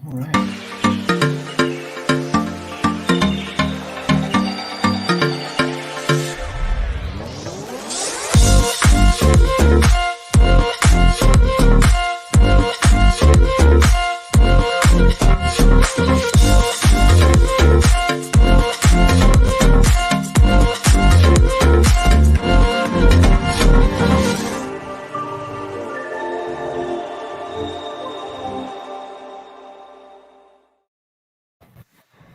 All right.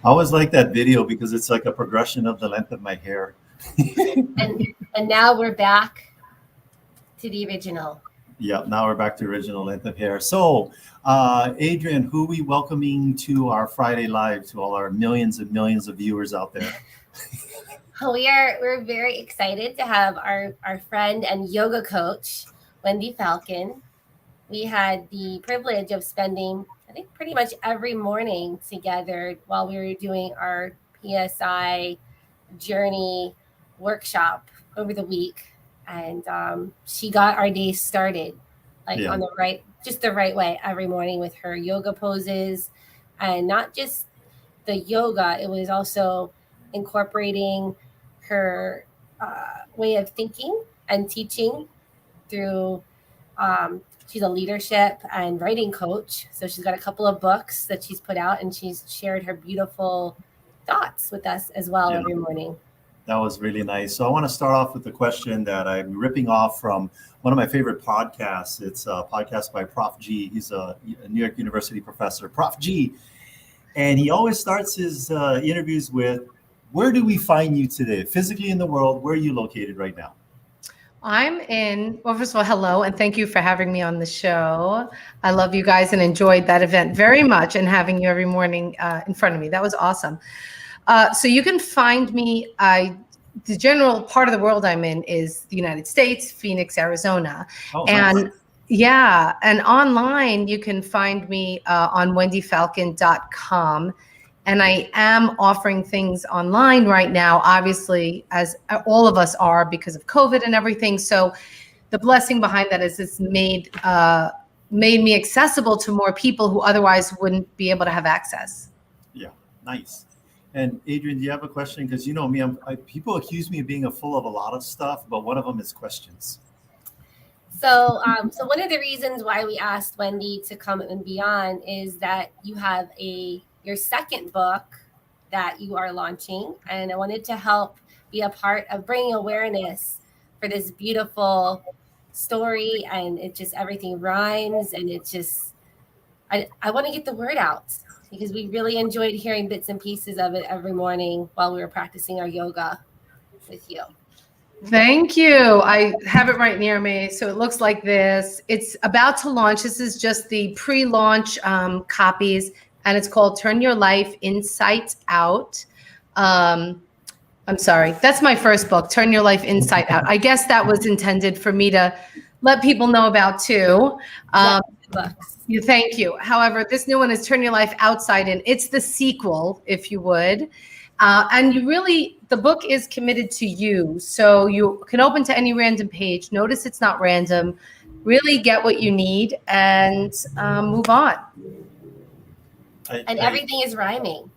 I always like that video because it's like a progression of the length of my hair. And now we're back to the original. Yeah, now we're back to original length of hair. So, Adrian, who are we welcoming to our Friday Live, to all our millions and millions of viewers out there? We're very excited to have our friend and yoga coach, Wendy Falcon. We had the privilege of spending, I think, pretty much every morning together while we were doing our PSI journey workshop over the week. And she got our day started on the right way every morning with her yoga poses, and not just the yoga. It was also incorporating her way of thinking and teaching through she's a leadership and writing coach. So she's got a couple of books that she's put out, and she's shared her beautiful thoughts with us as well every morning. That was really nice. So I want to start off with the question that I'm ripping off from one of my favorite podcasts. It's a podcast by Prof. G. He's a New York University professor, Prof. G. And he always starts his interviews with, where do we find you today? Physically in the world, where are you located right now? Well, first of all, hello, and thank you for having me on the show. I love you guys and enjoyed that event very much, and having you every morning in front of me. That was awesome. So you can find me, the general part of the world I'm in is the United States, Phoenix, Arizona. Oh, and nice. Yeah, and online you can find me on wendyfalcon.com. And I am offering things online right now, obviously, as all of us are because of COVID and everything. So the blessing behind that is it's made me accessible to more people who otherwise wouldn't be able to have access. Yeah, nice. And Adrian, do you have a question? Because you know me, people accuse me of being full of a lot of stuff, but one of them is questions. So one of the reasons why we asked Wendy to come and be on is that you have your second book that you are launching, and I wanted to help be a part of bringing awareness for this beautiful story, and it just, everything rhymes, and it just, I want to get the word out because we really enjoyed hearing bits and pieces of it every morning while we were practicing our yoga with you. Thank you. I have it right near me. So it looks like this. It's about to launch. This is just the pre-launch copies, and it's called Turn Your Life Inside Out. I'm sorry. That's my first book, Turn Your Life Inside Out. I guess that was intended for me to let people know about too. Thank you. However, this new one is Turn Your Life Outside In. It's the sequel, if you would. And the book is committed to you. So you can open to any random page. Notice it's not random. Really get what you need and move on. And everything is rhyming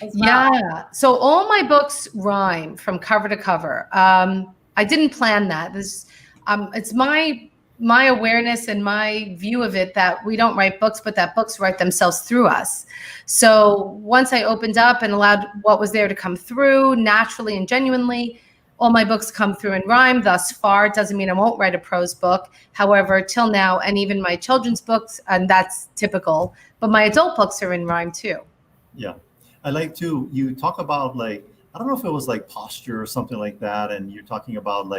as well. Yeah. So all my books rhyme from cover to cover. I didn't plan that. It's my awareness and my view of it that we don't write books, but that books write themselves through us. So once I opened up and allowed what was there to come through naturally and genuinely, all my books come through in rhyme thus far. It doesn't mean I won't write a prose book. However, till now, and even my children's books, and that's typical, but my adult books are in rhyme too. Yeah. I like to, you talk about I don't know if it was posture or something like that. And you're talking about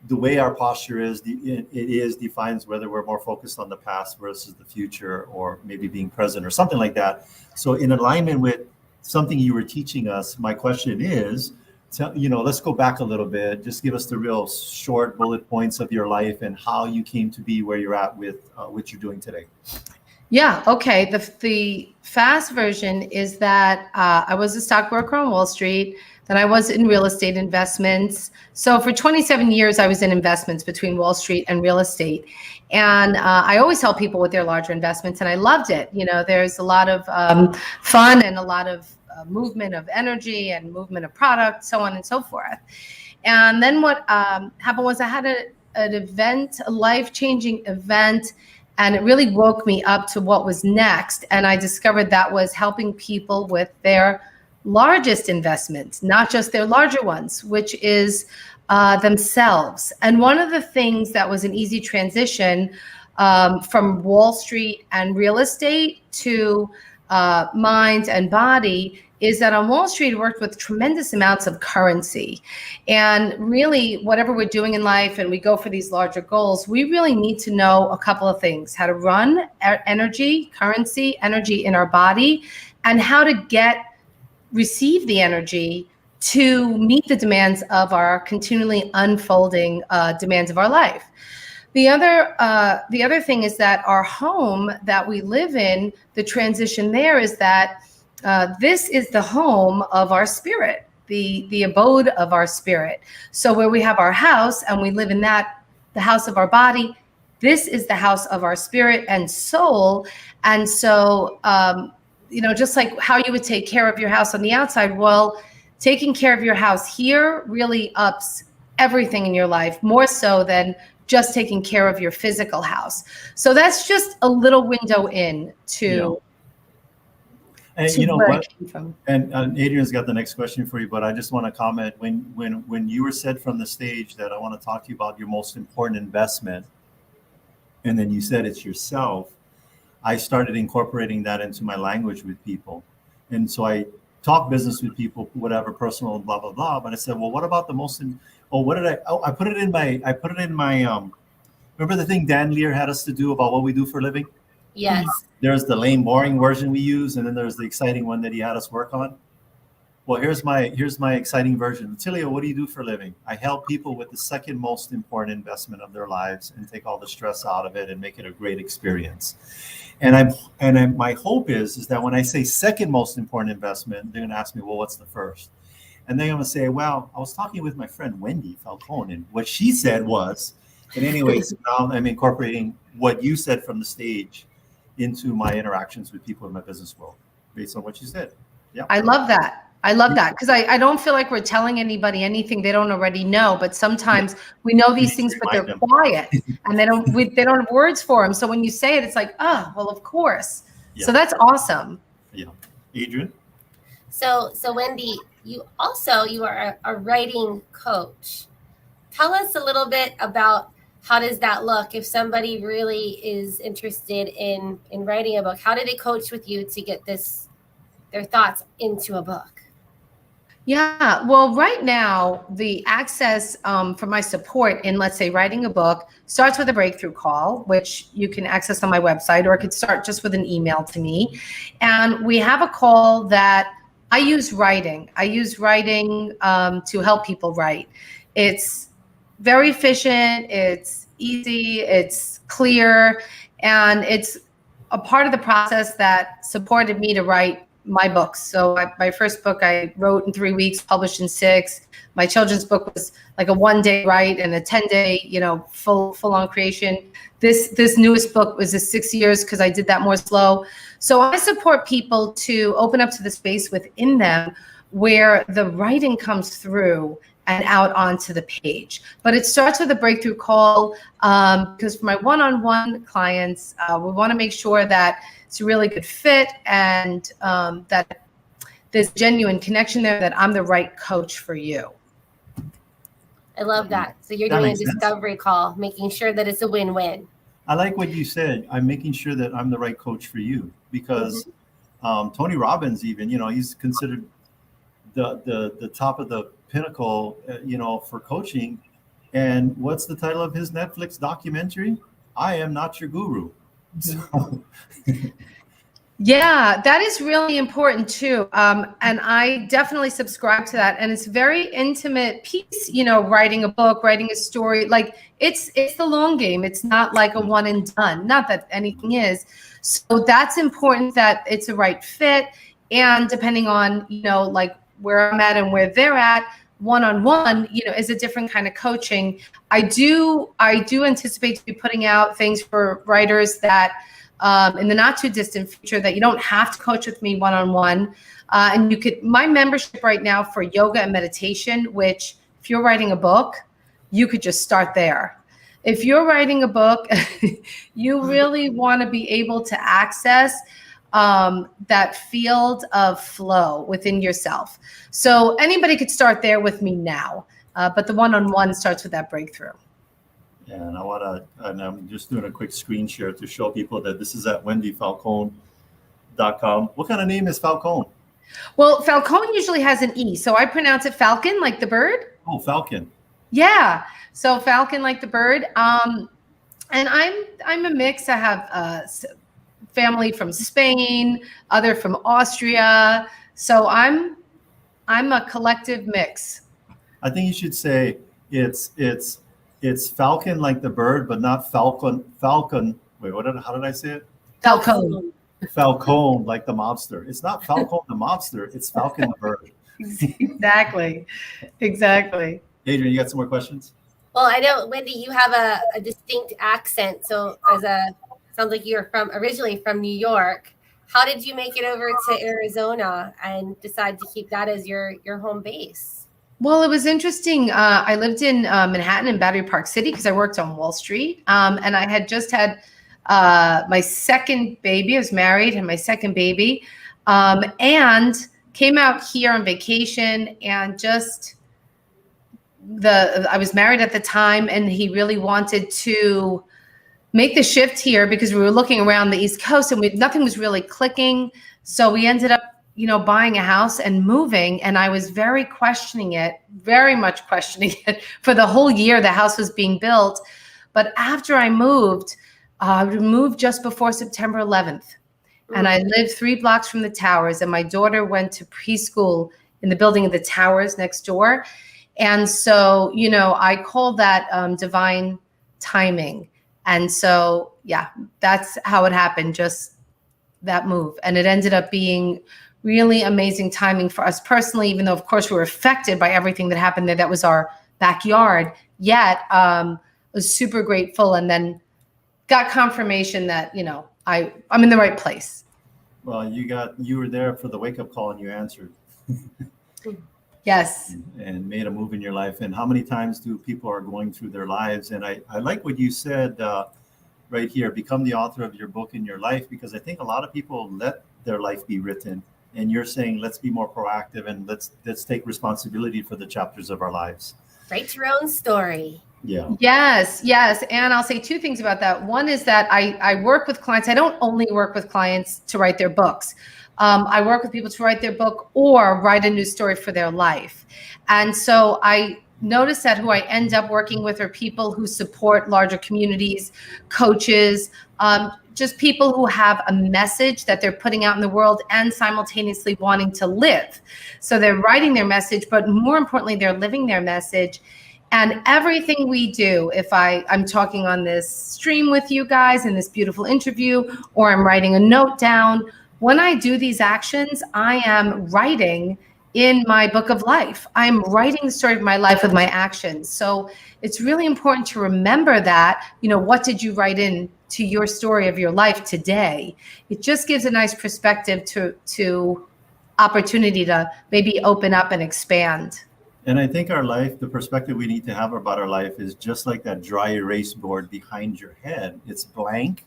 the way our posture is, defines whether we're more focused on the past versus the future, or maybe being present or something like that. So in alignment with something you were teaching us, my question is, let's go back a little bit. Just give us the real short bullet points of your life and how you came to be where you're at with what you're doing today. Yeah. Okay. The fast version is that I was a stockbroker on Wall Street. Then I was in real estate investments. So for 27 years, I was in investments between Wall Street and real estate. And I always help people with their larger investments, and I loved it. You know, there's a lot of fun and a lot of movement of energy and movement of product, so on and so forth. And then what happened was I had an event, a life-changing event, and it really woke me up to what was next. And I discovered that was helping people with their largest investments, not just their larger ones, which is themselves. And one of the things that was an easy transition from Wall Street and real estate to mind and body is that on Wall Street, I worked with tremendous amounts of currency. And really, whatever we're doing in life and we go for these larger goals, we really need to know a couple of things: how to run energy, currency, energy in our body, and how to receive the energy to meet the demands of our continually unfolding demands of our life. The other thing is that our home that we live in, the transition there is that this is the home of our spirit, the abode of our spirit. So where we have our house and we live in that, the house of our body, this is the house of our spirit and soul. And so, you know, just like how you would take care of your house on the outside, well, taking care of your house here really ups everything in your life, more so than just taking care of your physical house. So that's just a little window in to, and to you know where what? it came from. And Adrian's got the next question for you, but I just want to comment when you were said from the stage that I want to talk to you about your most important investment, and then you said it's yourself. I started incorporating that into my language with people, and so I talk business with people, whatever, personal, blah blah blah. But I said, well, what about the most? What did I? Oh, I put it in my. Remember the thing Dan Lear had us to do about what we do for a living? Yes. There's the lame, boring version we use, and then there's the exciting one that he had us work on. Well, here's my exciting version. Tilio, what do you do for a living? I help people with the second most important investment of their lives and take all the stress out of it and make it a great experience. And my hope is that when I say second most important investment, they're going to ask me, well, what's the first? And then I'm going to say, well, I was talking with my friend Wendy Falcon, and what she said was, and anyways, now I'm incorporating what you said from the stage into my interactions with people in my business world based on what you said. Yeah. I love that. I love that because I don't feel like we're telling anybody anything they don't already know. But sometimes we know these things, but they're quiet and they don't have words for them. So when you say it, it's like, oh, well, of course. Yeah. So that's awesome. Yeah. Adrian? So Wendy, you are a writing coach. Tell us a little bit about how does that look if somebody really is interested in writing a book? How do they coach with you to get their thoughts into a book? Yeah, well, right now, the access for my support in, let's say, writing a book starts with a breakthrough call, which you can access on my website, or it could start just with an email to me. And we have a call that I use writing. I use writing to help people write. It's very efficient, it's easy, it's clear, and it's a part of the process that supported me to write my books. So my first book I wrote in 3 weeks, published in 6. My children's book was like a 1-day write and a 10-day, full on creation. This newest book was 6 years because I did that more slow. So I support people to open up to the space within them where the writing comes through and out onto the page. But it starts with a breakthrough call because for my one-on-one clients, we want to make sure that it's a really good fit and that there's genuine connection there, that I'm the right coach for you. I love that. So you're doing a discovery call, making sure that it's a win-win. I like what you said. I'm making sure that I'm the right coach for you because Tony Robbins, even, he's considered the top of the pinnacle, for coaching. And what's the title of his Netflix documentary? I Am Not Your Guru. So. Yeah, that is really important too. And I definitely subscribe to that. And it's a very intimate piece, writing a book, writing a story. Like it's the long game. It's not like a one and done. Not that anything is. So that's important that it's a right fit. And depending on, where I'm at and where they're at, one-on-one, is a different kind of coaching. I do anticipate to be putting out things for writers that in the not too distant future that you don't have to coach with me one-on-one. And my membership right now for yoga and meditation, which if you're writing a book, you could just start there. If you're writing a book, you really want to be able to access that field of flow within yourself. So anybody could start there with me now, but the one-on-one starts with that breakthrough. Yeah, and I'm just doing a quick screen share to show people that this is at wendyfalcon.com. What kind of name is Falcon? Well, Falcon usually has an E, so I pronounce it Falcon, like the bird. Oh, Falcon. Yeah, so Falcon, like the bird. And I'm a mix. I have family from Spain, other from Austria. So I'm a collective mix. I think you should say it's Falcon like the bird, but not Falcon. Wait, how did I say it? Falcon. Falcon like the mobster. It's not Falcon the mobster. It's Falcon the bird. Exactly. Adrian, you got some more questions? Well, I know, Wendy, you have a distinct accent. So sounds like you're originally from New York. How did you make it over to Arizona and decide to keep that as your home base? Well, it was interesting. I lived in Manhattan and Battery Park City because I worked on Wall Street. And I had just had my second baby. I was married, had my second baby, and came out here on vacation and I was married at the time, and he really wanted to make the shift here because we were looking around the East Coast and nothing was really clicking. So we ended up, buying a house and moving. And I was very much questioning it for the whole year the house was being built. But after I moved just before September 11th. And I lived 3 blocks from the towers, and my daughter went to preschool in the building of the towers next door. And so, I call that divine timing. And so, yeah, that's how it happened, just that move. And it ended up being really amazing timing for us personally, even though, of course, we were affected by everything that happened there. That was our backyard. Yet, I was super grateful, and then got confirmation that, I'm in the right place. Well, you were there for the wake-up call, and you answered. Yes. And made a move in your life. And how many times do people are going through their lives? And I like what you said right here, become the author of your book in your life, because I think a lot of people let their life be written. And you're saying, let's be more proactive and let's take responsibility for the chapters of our lives. Write your own story. Yeah. Yes. And I'll say 2 things about that. One is that I work with clients. I don't only work with clients to write their books. I work with people to write their book or write a new story for their life. And so I notice that who I end up working with are people who support larger communities, coaches, just people who have a message that they're putting out in the world and simultaneously wanting to live. So they're writing their message, but more importantly, they're living their message. And everything we do, if I'm talking on this stream with you guys in this beautiful interview, or I'm writing a note down, when I do these actions, I am writing in my book of life. I'm writing the story of my life with my actions. So it's really important to remember that, what did you write in to your story of your life today? It just gives a nice perspective to opportunity to maybe open up and expand. And I think our life, the perspective we need to have about our life is just like that dry erase board behind your head. It's blank,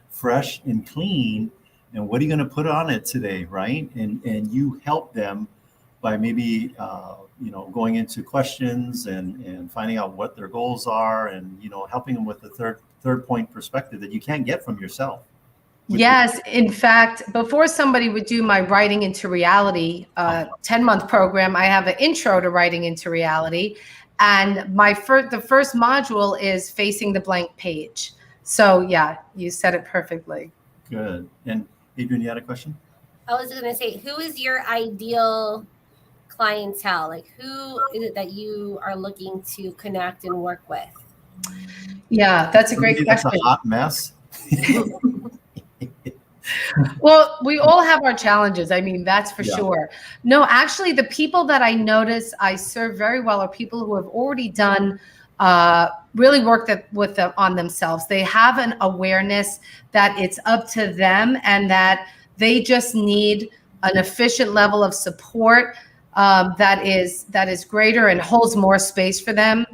fresh and clean. And what are you going to put on it today, right? And you help them by maybe, going into questions and finding out what their goals are, and, helping them with the third point perspective that you can't get from yourself. Yes. In fact, before somebody would do my Writing into Reality 10-month program, I have an intro to Writing into Reality. And the first module is Facing the Blank Page. So yeah, you said it perfectly. Good. And Adrian, you had a question? I was going to say, who is your ideal clientele? Like, who is it that you are looking to connect and work with? Yeah, that's a great question. That's a hot mess. Well, we all have our challenges. I mean, that's for Yeah. sure. No, actually, the people that I notice I serve very well are people who have already done really worked with them on themselves. They have an awareness that it's up to them and that they just need an efficient level of support that is greater and holds more space for them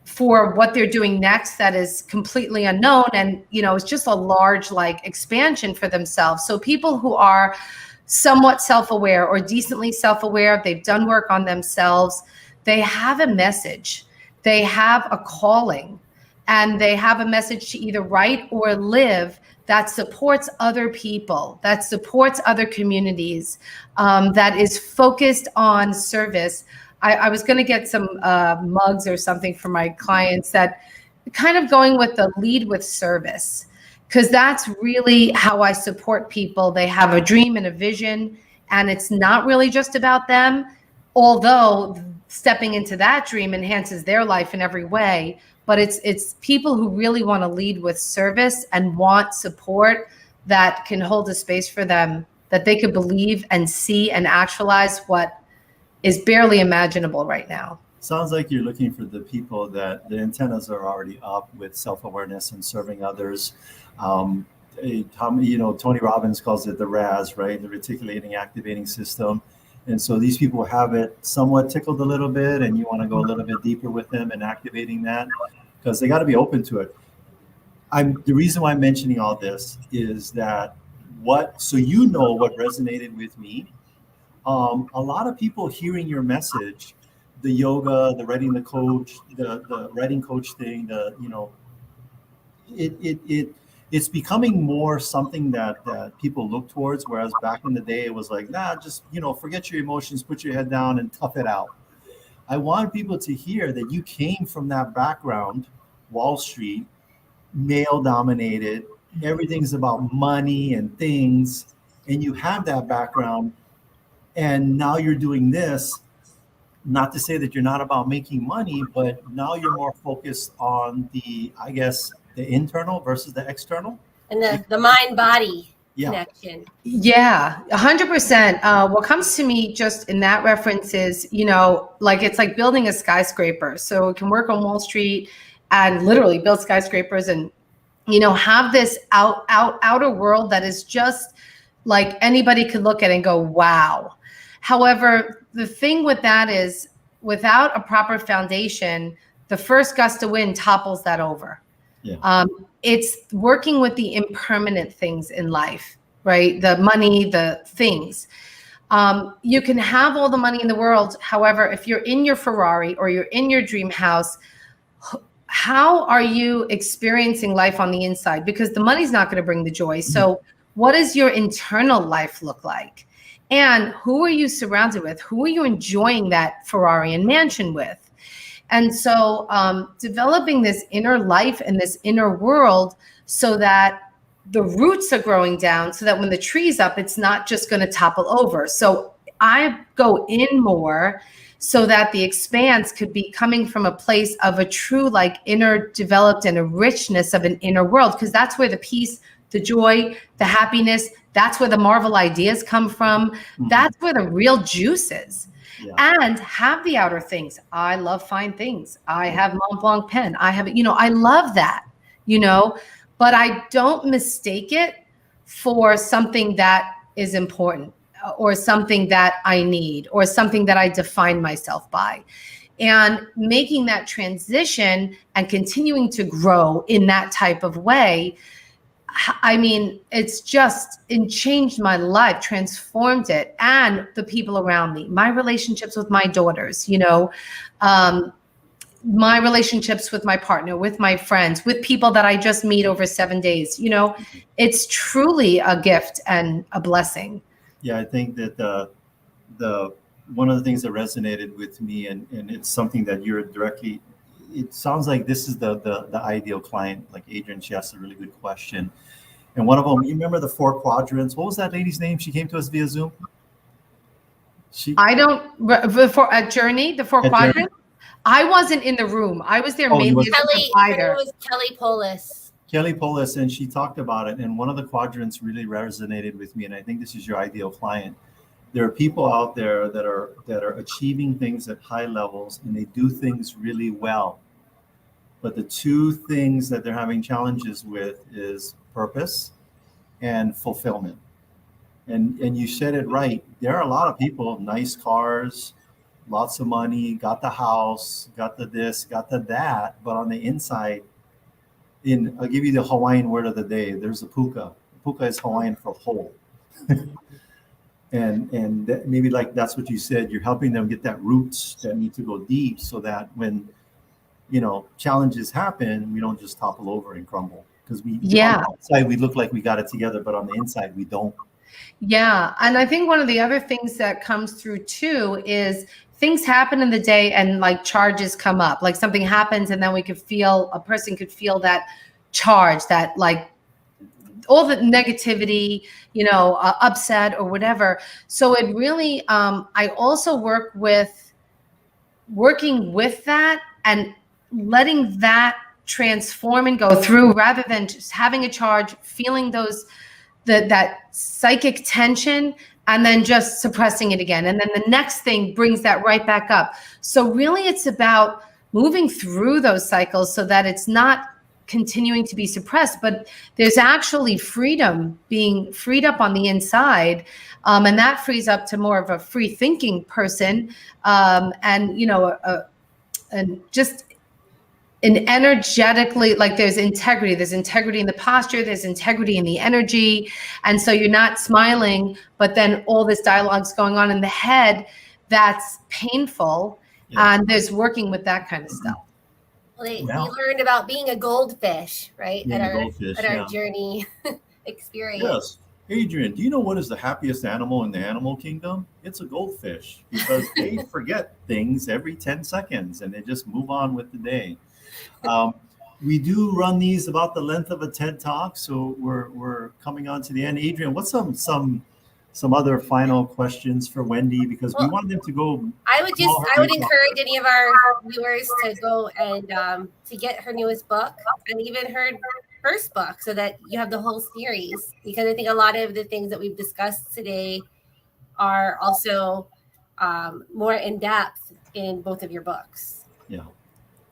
for what they're doing next that is completely unknown, and it's just a large like expansion for themselves. So people who are somewhat self-aware or decently self-aware, they've done work on themselves, they have a message, they have a calling, and they have a message to either write or live that supports other people, that supports other communities, that is focused on service. I was going to get some mugs or something for my clients that kind of going with the lead with service, because that's really how I support people. They have a dream and a vision, and it's not really just about them, although stepping into that dream enhances their life in every way. But it's people who really want to lead with service and want support that can hold a space for them, that they could believe and see and actualize what is barely imaginable right now. Sounds like you're looking for the people that the antennas are already up with self-awareness and serving others. Tony Robbins calls it the RAS, right? The reticulating activating system. And so these people have it somewhat tickled a little bit, and you want to go a little bit deeper with them and activating that, because they got to be open to it. The reason why I'm mentioning all this is that what resonated with me. A lot of people hearing your message, the yoga, the writing the coach, the writing coach thing, it's becoming more something that people look towards. Whereas back in the day, it was like, nah, just, forget your emotions, put your head down and tough it out. I want people to hear that you came from that background, Wall Street, male dominated, everything's about money and things, and you have that background. And now you're doing this, not to say that you're not about making money, but now you're more focused on the internal versus the external. And the mind-body connection. Yeah, 100%. What comes to me just in that reference is, it's like building a skyscraper. So it can work on Wall Street and literally build skyscrapers and, have this outer world that is just like anybody could look at and go, wow. However, the thing with that is without a proper foundation, the first gust of wind topples that over. Yeah. It's working with the impermanent things in life, right? The money, the things. You can have all the money in the world. However, if you're in your Ferrari or you're in your dream house, how are you experiencing life on the inside? Because the money's not going to bring the joy. So what does your internal life look like? And who are you surrounded with? Who are you enjoying that Ferrari and mansion with? And so developing this inner life and this inner world so that the roots are growing down, so that when the tree's up, it's not just going to topple over. So I go in more so that the expanse could be coming from a place of a true like inner developed and a richness of an inner world, because that's where the peace, the joy, the happiness, that's where the Marvel ideas come from. Mm-hmm. That's where the real juice is. Yeah. And have the outer things. I love fine things. I have Mont Blanc pen. I have, I love that, but I don't mistake it for something that is important or something that I need or something that I define myself by. And making that transition and continuing to grow in that type of way, I mean, it changed my life, transformed it, and the people around me, my relationships with my daughters, my relationships with my partner, with my friends, with people that I just meet over 7 days. It's truly a gift and a blessing. Yeah, I think that the one of the things that resonated with me, and it's something that you're directly, it sounds like this is the ideal client. Like Adrian, she asked a really good question. And one of them, you remember the 4 quadrants? What was that lady's name? She came to us via Zoom. At Journey, the 4 quadrants. I wasn't in the room. I was there mainly as a provider. It was Kelly Polis. Kelly Polis, and she talked about it. And one of the quadrants really resonated with me. And I think this is your ideal client. There are people out there that are achieving things at high levels, and they do things really well. But the two things that they're having challenges with is purpose and fulfillment. And you said it right. There are a lot of people, nice cars, lots of money, got the house, got the this, got the that, but on the inside, I'll give you the Hawaiian word of the day. There's a puka. Puka is Hawaiian for whole. and maybe like that's what you said. You're helping them get that roots that need to go deep, so that when challenges happen, we don't just topple over and crumble. Because on the outside we look like we got it together, but on the inside we don't. Yeah. And I think one of the other things that comes through too is things happen in the day and like charges come up, like something happens and then a person could feel that charge, that like all the negativity, upset or whatever. So it really, I also working with that and letting that transform and go through rather than just having a charge, feeling that psychic tension and then just suppressing it again. And then the next thing brings that right back up. So really it's about moving through those cycles so that it's not continuing to be suppressed, but there's actually freedom being freed up on the inside. And that frees up to more of a free thinking person. And just an energetically, like there's integrity in the posture, there's integrity in the energy. And so you're not smiling, but then all this dialogue's going on in the head that's painful. Yeah. And there's working with that kind of stuff. Well, we learned about being a goldfish, right? Being at our journey experience. Yes. Adrian, do you know what is the happiest animal in the animal kingdom? It's a goldfish, because they forget things every 10 seconds and they just move on with the day. We do run these about the length of a TED Talk, so we're coming on to the end. Adrian, what's some other final questions for Wendy, because we want them to go. I would encourage any of our viewers to go and to get her newest book and even her first book, so that you have the whole series, because I think a lot of the things that we've discussed today are also more in depth in both of your books. Yeah.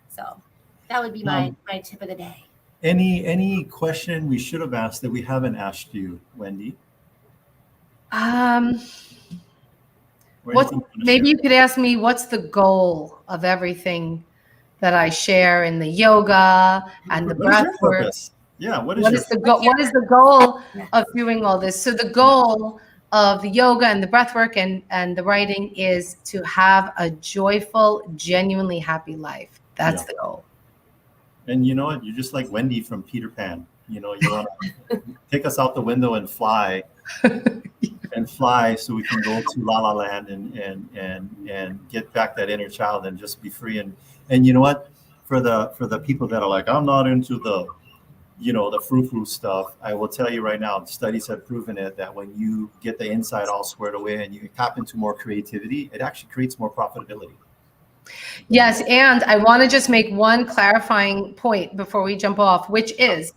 So that would be my tip of the day. Any question we should have asked that we haven't asked you, Wendy? Maybe you could ask me, what's the goal of everything that I share in the yoga and the breath work? Yeah, what is the goal? What is the goal of doing all this? So the goal of the yoga and the breath work and the writing is to have a joyful, genuinely happy life. That's the goal. And you know what? You're just like Wendy from Peter Pan. You want to take us out the window and fly. And fly so we can go to La La Land and get back that inner child and just be free. And you know what? For the people that are like, I'm not into the frou-frou stuff, I will tell you right now, studies have proven it, that when you get the inside all squared away and you tap into more creativity, it actually creates more profitability. Yes, and I want to just make one clarifying point before we jump off, which is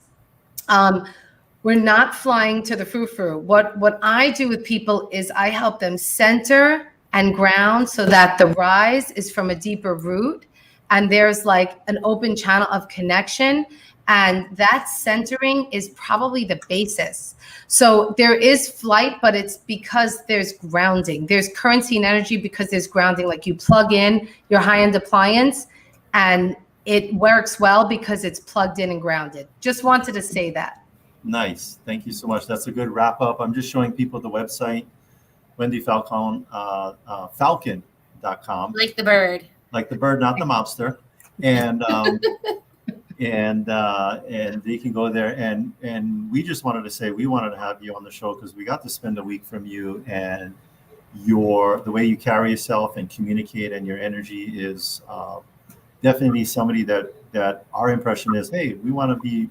we're not flying to the frou-frou. What I do with people is I help them center and ground so that the rise is from a deeper root and there's like an open channel of connection. And that centering is probably the basis. So there is flight, but it's because there's grounding. There's currency and energy because there's grounding. Like you plug in your high-end appliance and it works well because it's plugged in and grounded. Just wanted to say that. Nice. Thank you so much. That's a good wrap up. I'm just showing people the website, Wendy Falcon, falcon.com. Like the bird. Like the bird, not the mobster. And and they can go there. And we just wanted to say, we wanted to have you on the show because we got to spend a week from you, and the way you carry yourself and communicate and your energy is definitely somebody that our impression is, hey, we want to be,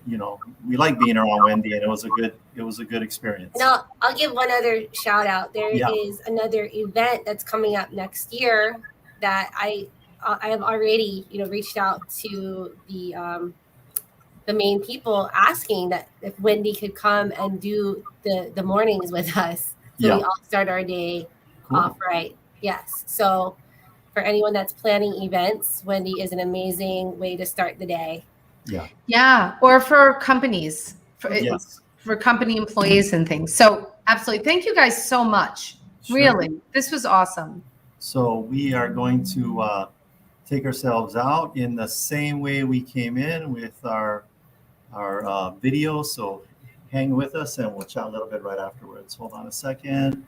we like being around Wendy, and it was a good experience. Now, I'll give one other shout out. There is another event that's coming up next year that I have already, reached out to the the main people asking that if Wendy could come and do the mornings with us. So Yeah. we all start our day Cool. off right. Yes. So for anyone that's planning events, Wendy is an amazing way to start the day. Yeah. Yeah, or for companies, Yes. for company employees and things. So absolutely. Thank you guys so much. Sure. Really, this was awesome. So we are going to take ourselves out in the same way we came in with our video. So hang with us and we'll chat a little bit right afterwards. Hold on a second.